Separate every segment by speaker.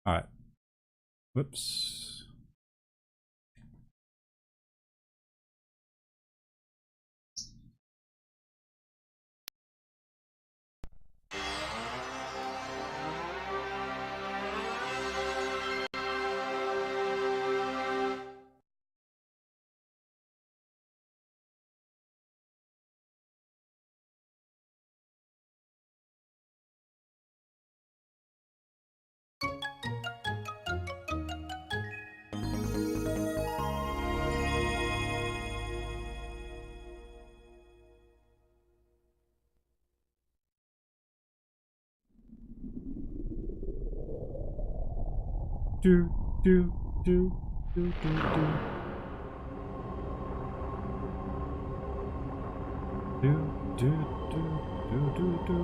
Speaker 1: Alright. Whoops. Do do do do do do do do do do.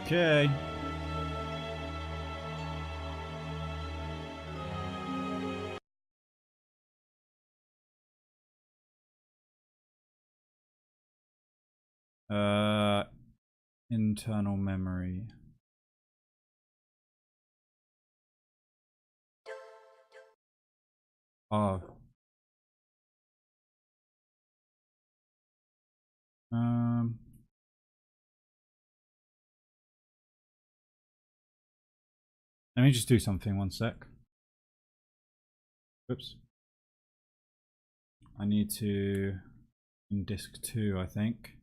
Speaker 1: Okay. Internal memory. Oh. Let me just do something, one sec. Oops. I need to, in disk 2, I think.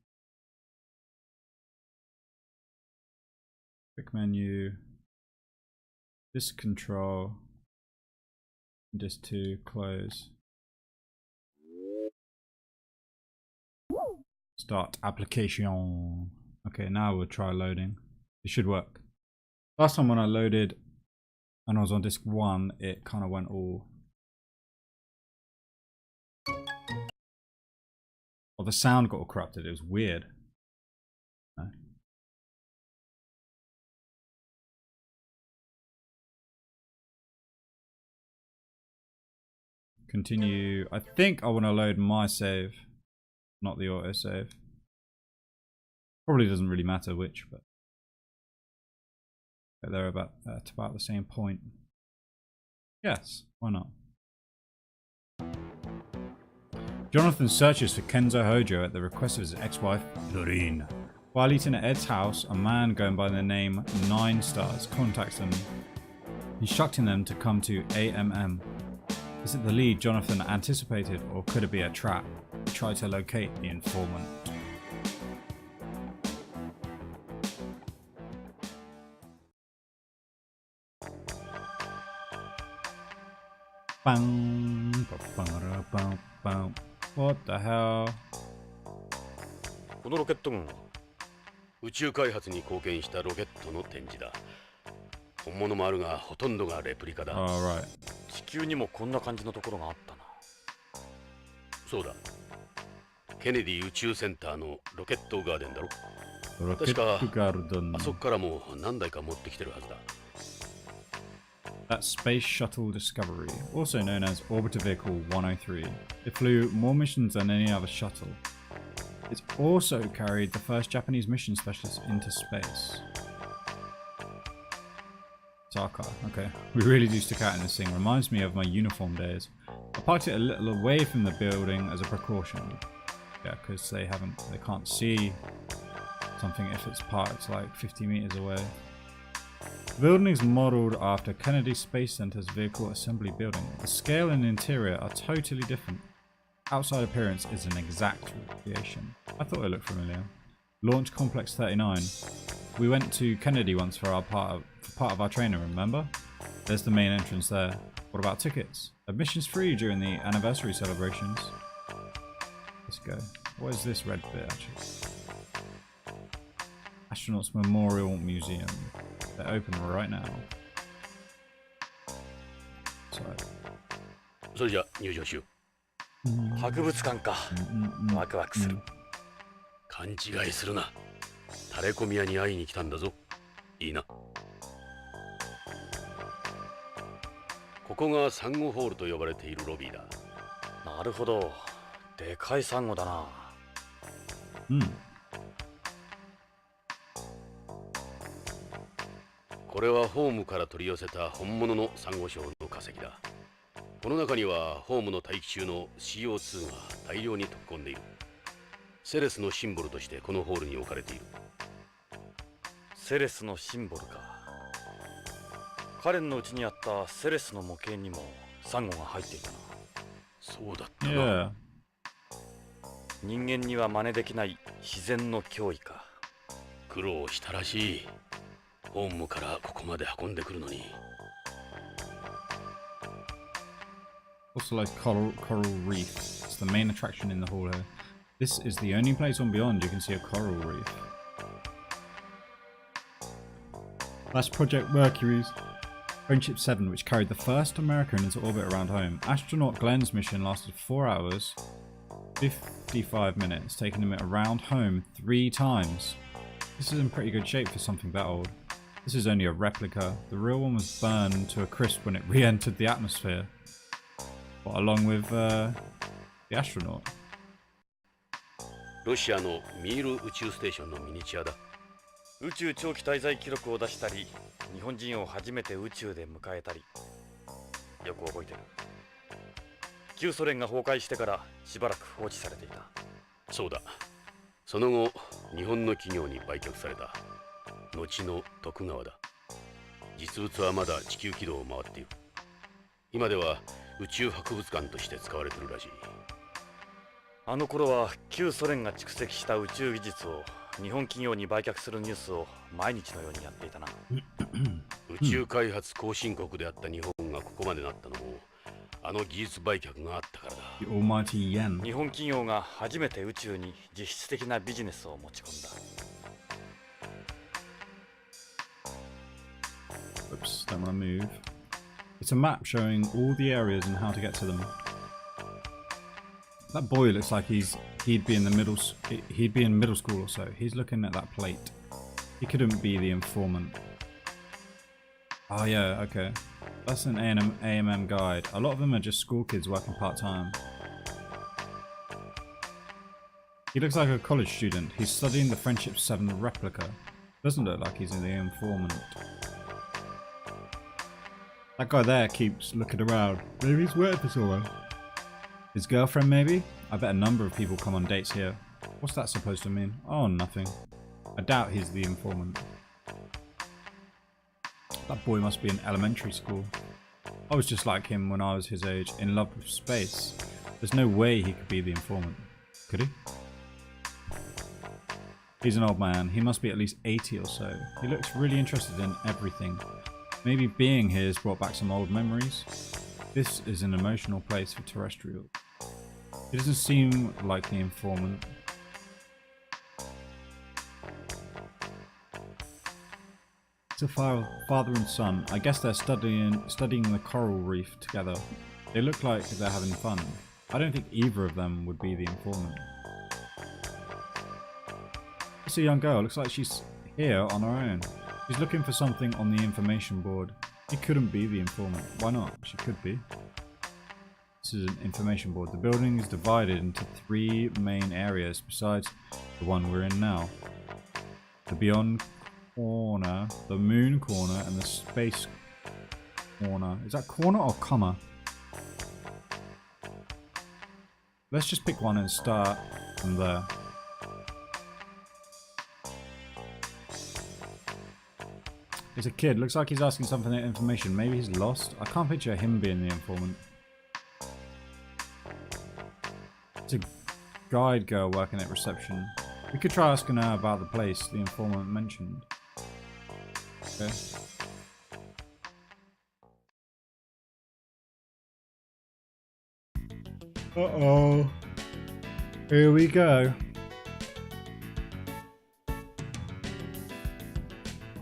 Speaker 1: Quick menu, disk control, disk 2, close. Start application. Okay, now we'll try loading. It should work. Last time when I loaded and I was on disk 1, it kind of went all... Well, the sound got all corrupted. It was weird. No. Continue. I think I want to load my save, not the autosave. Probably doesn't really matter which, but they're about at about the same point. Yes, why not? Jonathan searches for Kenzo Hojo at the request of his ex-wife, Lorene. While eating at Ed's house, a man going by the name 9 Stars contacts them, instructing them to come to AMM. Is it the lead Jonathan anticipated, or could it be a trap? He tried to locate the informant. Bang, bang, bang, bang. What the hell?
Speaker 2: このロケット群は宇宙開発に貢献したロケットの展示だ。本物もあるがほとんどがレプリカだ。
Speaker 1: Alright.
Speaker 2: 地球にもこんな感じのところがあったな。そうだ。ケネディ宇宙センターのロケットガーデンだろ。確かあそこからも何台か持ってきてるはずだ。
Speaker 1: That's Space Shuttle Discovery, also known as Orbiter Vehicle 103. It flew more missions than any other shuttle. It's also carried the first Japanese mission specialist into space. It's our car, okay. We really do stick out in this thing. Reminds me of my uniform days. I parked it a little away from the building as a precaution. Yeah, because they can't see something if it's parked like 50 meters away. The building is modelled after Kennedy Space Center's vehicle assembly building. The scale and interior are totally different. Outside appearance is an exact recreation. I thought it looked familiar. Launch Complex 39. We went to Kennedy once for part of our training, remember? There's the main entrance there. What about tickets? Admission's free during the anniversary celebrations. Let's go. What is this red bit actually? Astronauts Memorial Museum. They're open right now. Side.
Speaker 2: それじゃ入場しよ
Speaker 3: 博物館か。ワクワクする。
Speaker 2: 勘違いするな。タレコミ屋に会いに来たんだぞ。いいな。ここがサンゴホールと呼ばれているロビーだ。
Speaker 3: なるほど。でかいサンゴだな。
Speaker 2: これはホームから取り寄せた本物のサンゴ礁の化石だ。この中にはホームの大気中の CO2 が大量に溶け込んでいる。セレスのシンボルとしてこのホールに置かれている。
Speaker 3: セレスのシンボルか。カレンのうちにあったセレスの模型にもサンゴが入っていたな。
Speaker 2: そうだったな。
Speaker 1: Yeah.
Speaker 3: 人間には真似できない自然の脅威か。
Speaker 2: 苦労したらしい。ホームからここまで運んでくるのに。
Speaker 1: Also like coral reef. It's the main attraction in the hall here. This is the only place on Beyond you can see a coral reef. That's Project Mercury's Friendship 7, which carried the first American into orbit around home. Astronaut Glenn's mission lasted 4 hours, 55 minutes, taking him around home 3 times. This is in pretty good shape for something that old. This is only a replica. The real one was burned to a crisp when it re-entered the atmosphere. But along with the astronaut.
Speaker 2: ロシアのミール宇宙ステーションのミニチュアだ。
Speaker 3: 宇宙長期滞在記録を出したり、日本人を初めて宇宙で迎えたり。よく覚えてる。旧ソ連が崩壊してからしばらく放置されていた。
Speaker 2: そうだ。その後、日本の企業に売却された。後の徳川だ。実物はまだ地球軌道を回っている。今では宇宙博物館として使われているらしい。
Speaker 3: あの頃は旧ソ連が蓄積した宇宙技術を日本企業に売却するニュースを毎日のようにやっていたな。
Speaker 2: 宇宙開発後進国であった日本がここまでなったのもあの技術売却があったからだ。
Speaker 1: The almighty yen.
Speaker 3: 日本企業が初めて宇宙に実質的なビジネスを持ち込んだ。
Speaker 1: Oops, don't want to move. It's a map showing all the areas and how to get to them. That boy looks like he'd be in middle school or so. He's looking at that plate. He couldn't be the informant. Oh yeah, okay. That's an AMM guide. A lot of them are just school kids working part-time. He looks like a college student. He's studying the Friendship 7 replica. Doesn't look like he's the informant. That guy there keeps looking around. Maybe he's worked for someone. His girlfriend, maybe? I bet a number of people come on dates here. What's that supposed to mean? Oh, nothing. I doubt he's the informant. That boy must be in elementary school. I was just like him when I was his age, in love with space. There's no way he could be the informant. Could he? He's an old man. He must be at least 80 or so. He looks really interested in everything. Maybe being here has brought back some old memories. This is an emotional place for terrestrials. He doesn't seem like the informant. It's a father and son. I guess they're studying the coral reef together. They look like they're having fun. I don't think either of them would be the informant. It's a young girl. Looks like she's here on her own. She's looking for something on the information board. She couldn't be the informant. Why not? She could be. This is an information board. The building is divided into 3 main areas besides the one we're in now. The Beyond corner, the Moon corner, and the Space corner. Is that corner or comma? Let's just pick one and start from there. It's a kid. Looks like he's asking something information. Maybe he's lost. I can't picture him being the informant. It's a guide girl working at reception. We could try asking her about the place the informant mentioned. Okay. Uh-oh. Here we go.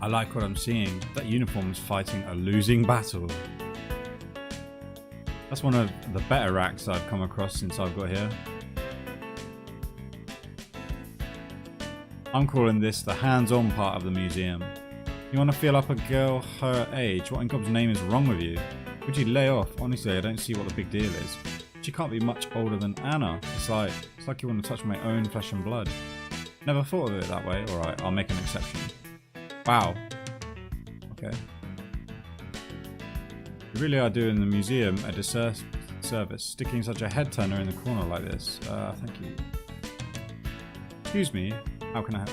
Speaker 1: I like what I'm seeing. That uniform is fighting a losing battle. That's one of the better racks I've come across since I've got here. I'm calling this the hands-on part of the museum. You want to feel up a girl her age? What in God's name is wrong with you? Would you lay off? Honestly, I don't see what the big deal is. She can't be much older than Anna. It's like you want to touch my own flesh and blood. Never thought of it that way. Alright, I'll make an exception. Wow. Okay. You really are doing the museum a disservice, sticking such a head turner in the corner like this. Thank you. Excuse me, how can I help?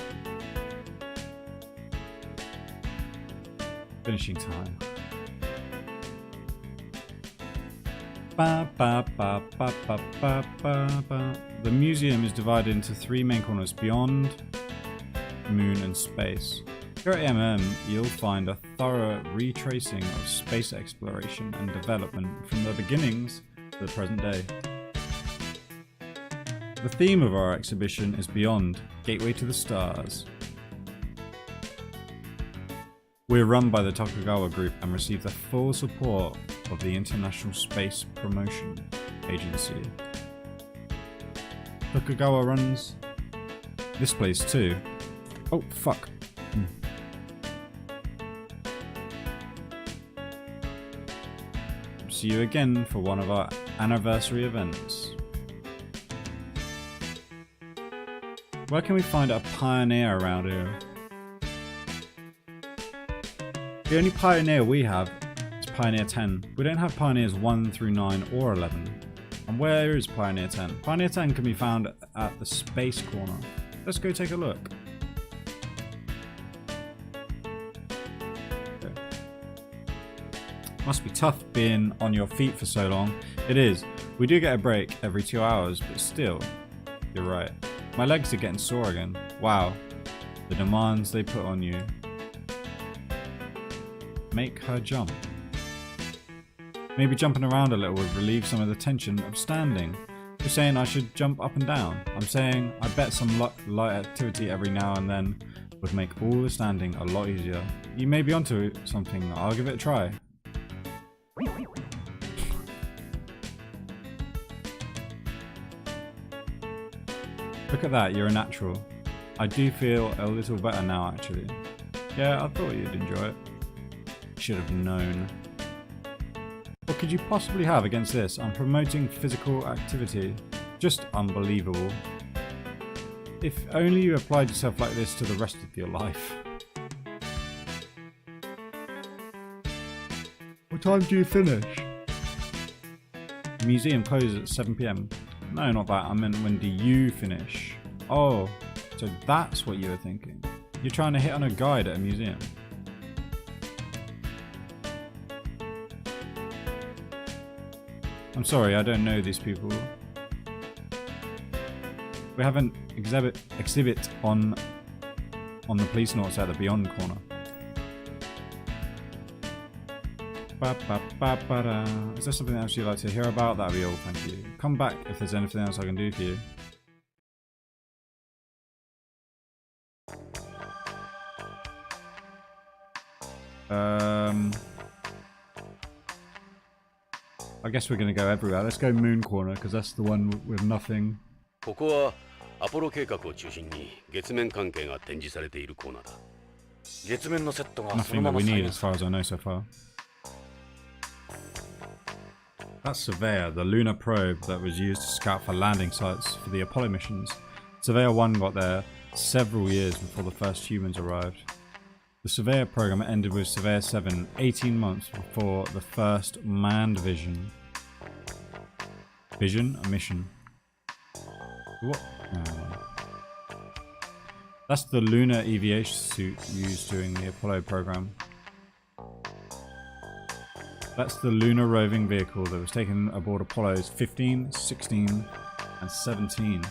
Speaker 1: Finishing time. Ba, ba, ba, ba, ba, ba, ba, ba. The museum is divided into three main corners: beyond, moon, and space. Here at AMM, you'll find a thorough retracing of space exploration and development from the beginnings to the present day. The theme of our exhibition is Beyond, Gateway to the Stars. We're run by the Tokugawa Group and receive the full support of the International Space Promotion Agency. Tokugawa runs this place too. Oh, fuck. See you again for one of our anniversary events. Where can we find a pioneer around here? The only pioneer we have is Pioneer 10. We don't have Pioneers 1 through 9 or 11. And where is Pioneer 10? Pioneer 10 can be found at the space corner. Let's go take a look. Okay. Must be tough being on your feet for so long. It is. We do get a break every 2 hours, but still, you're right. My legs are getting sore again. Wow. The demands they put on you. Make her jump. Maybe jumping around a little would relieve some of the tension of standing. You're saying I should jump up and down. I'm saying I bet some light activity every now and then would make all the standing a lot easier. You may be onto something. I'll give it a try. Look at that, you're a natural. I do feel a little better now actually. Yeah, I thought you'd enjoy it. Should have known. What could you possibly have against this? I'm promoting physical activity. Just unbelievable. If only you applied yourself like this to the rest of your life. What time do you finish? The museum closes at 7 PM. No, not that. I meant when do you finish? Oh, so that's what you were thinking. You're trying to hit on a guide at a museum. I'm sorry, I don't know these people. We have an exhibit on the Policenauts at the Beyond corner. Is there something else you'd like to hear about? That'd be all, thank you. Come back if there's anything else I can do for you. I guess we're gonna go everywhere. Let's go Moon Corner because that's the one with nothing.
Speaker 2: ここはアポロ計画を中心に月面関係が展示されているコーナーだ。
Speaker 3: 月面のセットがそ
Speaker 1: Nothing
Speaker 3: の
Speaker 1: that
Speaker 3: まま
Speaker 1: we
Speaker 3: 再
Speaker 1: need
Speaker 3: 現
Speaker 1: as far as I know so far. That's Surveyor, the lunar probe that was used to scout for landing sites for the Apollo missions. Surveyor 1 got there several years before the first humans arrived. The Surveyor program ended with Surveyor 7 18 months before the first manned vision. Vision? A mission. What? Oh. That's the lunar EVA suit used during the Apollo program. That's the lunar roving vehicle that was taken aboard Apollos 15, 16 and 17.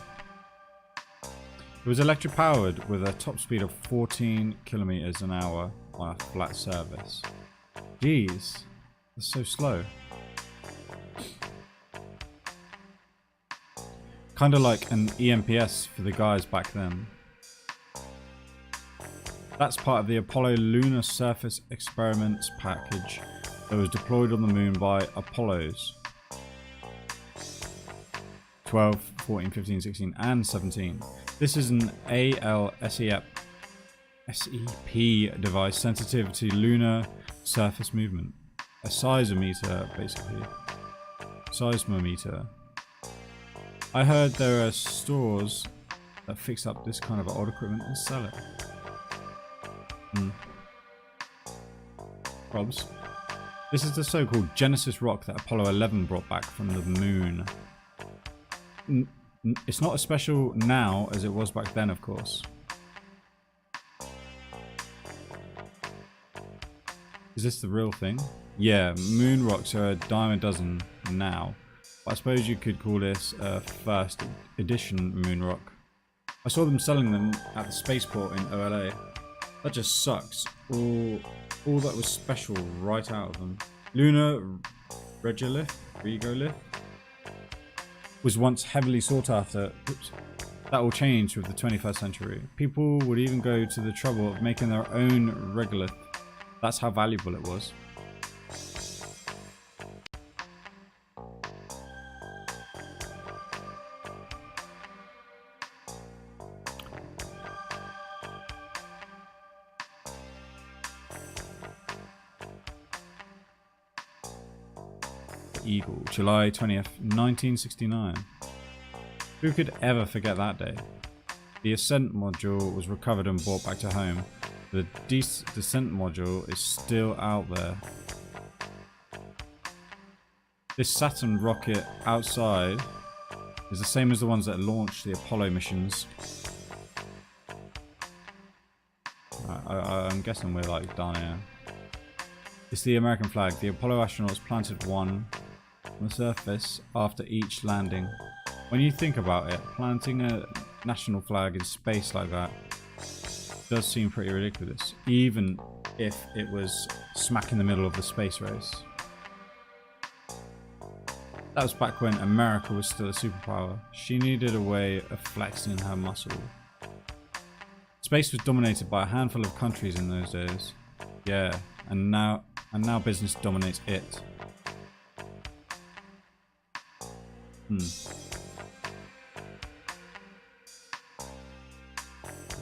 Speaker 1: It was electric powered with a top speed of 14 kilometers an hour on a flat surface. Jeez, that's so slow. Kind of like an EMPS for the guys back then. That's part of the Apollo Lunar Surface Experiments package that was deployed on the moon by Apollos. 12, 14, 15, 16, and 17. This is an ALSEP device sensitive to lunar surface movement. A seismometer, basically. Seismometer. I heard there are stores that fix up this kind of old equipment and sell it. Probs. This is the so-called Genesis rock that Apollo 11 brought back from the moon. It's not as special now as it was back then, of course. Is this the real thing? Yeah, moon rocks are a dime a dozen now. But I suppose you could call this a first edition moon rock. I saw them selling them at the spaceport in OLA. That just sucks. All that was special right out of them. Lunar regolith was once heavily sought after. Oops. That will change with the 21st century. People would even go to the trouble of making their own regolith. That's how valuable it was. Eagle, July 20th, 1969. Who could ever forget that day? The ascent module was recovered and brought back to home. The descent module is still out there. This Saturn rocket outside is the same as the ones that launched the Apollo missions. I'm guessing we're like down here. It's the American flag. The Apollo astronauts planted one on the surface after each landing. When you think about it, planting a national flag in space like that does seem pretty ridiculous, even if it was smack in the middle of the space race. That was back when America was still a superpower. She needed a way of flexing her muscle. Space was dominated by a handful of countries in those days. Yeah, and now business dominates it.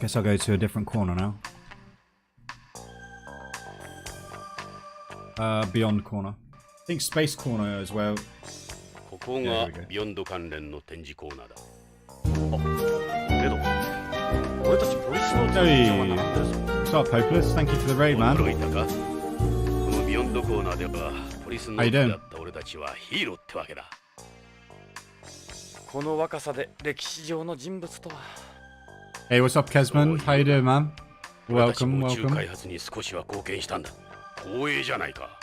Speaker 1: Guess I'll go to a different corner now. Beyond corner. I think space corner as well.
Speaker 2: ここがビヨンド関連の展示コーナーだ。あ、けど、俺たちポリスノーツの邪魔なんだよ。
Speaker 1: What's up, Hopeless? Thank you for the raid, man.
Speaker 2: 驚いたか？このビヨンドコーナーではポリスノーツだった俺たちはヒーローってわけだ。
Speaker 3: この若さで歴史上の人物とは。
Speaker 1: Hey, what's up, Kesman? How you doing, man? Welcome,
Speaker 2: 宇宙
Speaker 1: welcome.
Speaker 2: 開発に少しは貢献したんだ。光栄じゃないか。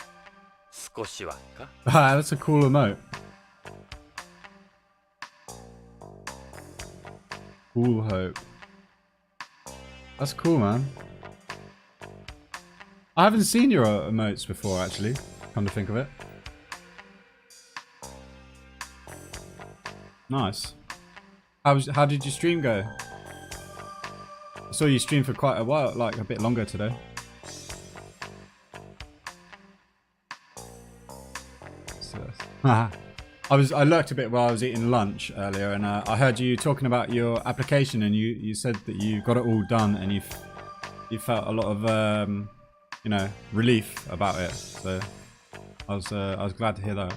Speaker 3: 少しはか。
Speaker 1: Ah, that's a cool emote. Cool hope. That's cool, man. I haven't seen your emotes before, actually. Come to think of it. Nice. How did your stream go? I saw you stream for quite a while, like a bit longer today. I lurked a bit while I was eating lunch earlier, and I heard you talking about your application, and you said that you got it all done, and you felt a lot of you know, relief about it. So I was glad to hear that.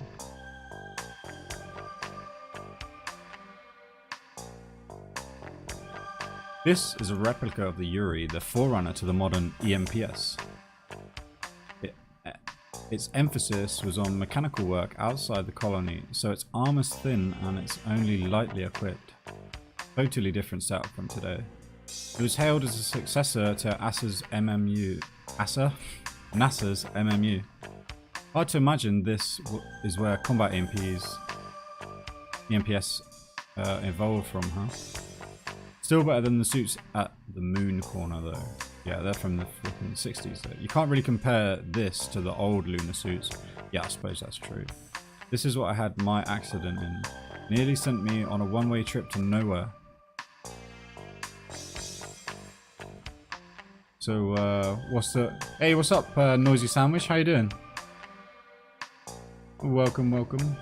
Speaker 1: This is a replica of the Yuri, the forerunner to the modern EMPS. Its emphasis was on mechanical work outside the colony, so its arm is thin and it's only lightly equipped. Totally different setup from today. It was hailed as a successor to NASA's MMU. Hard to imagine this is where combat EMPS evolved from, huh? Still better than the suits at the moon corner though. Yeah, they're from the flipping 60s though. You can't really compare this to the old lunar suits. Yeah, I suppose that's true. This is what I had my accident in. Nearly sent me on a one-way trip to nowhere. So, Hey, what's up, Noisy Sandwich? How you doing? Welcome, welcome.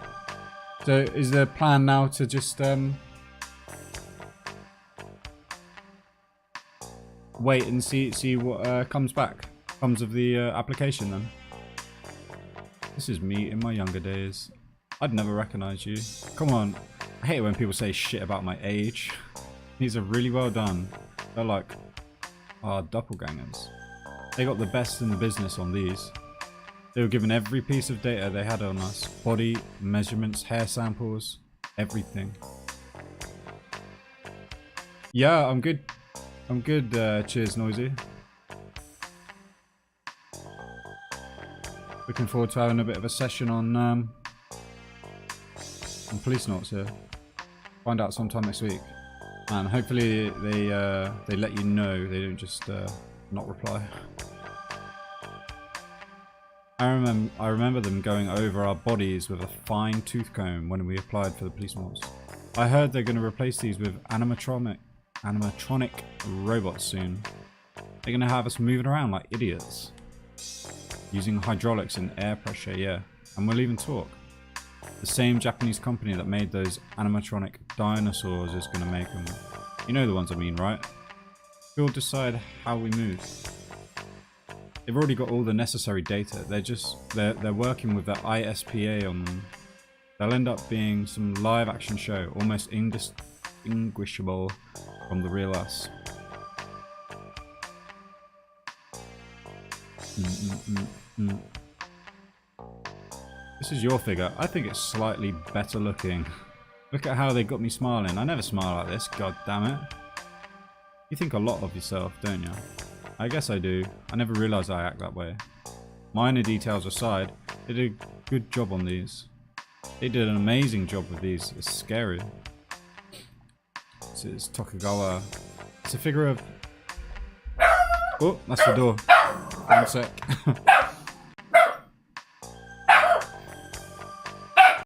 Speaker 1: So is the plan now to just wait and see what comes of the application then? This is me in my younger days. I'd never recognize you. Come on. I hate it when people say shit about my age. These are really well done. They're like our doppelgangers. They got the best in the business on these. They were given every piece of data they had on us. Body, measurements, hair samples, everything. Yeah, I'm good. I'm good, cheers, Noisy. Looking forward to having a bit of a session on Policenauts here. Find out sometime next week. And hopefully they let you know, they don't just not reply. I remember them going over our bodies with a fine tooth comb when we applied for the Policenauts. I heard they're going to replace these with animatronic robots soon. They're going to have us moving around like idiots. Using hydraulics and air pressure, yeah. And we'll even talk. The same Japanese company that made those animatronic dinosaurs is going to make them. You know the ones I mean, right? We'll decide how we move. They've already got all the necessary data. They're working with the ISPA on them. They'll end up being some live action show, almost indistinguishable from the real us. This is your figure. I think it's slightly better looking. Look at how they got me smiling. I never smile like this, god damn it. You think a lot of yourself, don't you? I guess I do. I never realised I act that way. Minor details aside, they did a good job on these. They did an amazing job with these. It's scary. This is Tokugawa. It's a figure of... Oh, that's the door. One sec.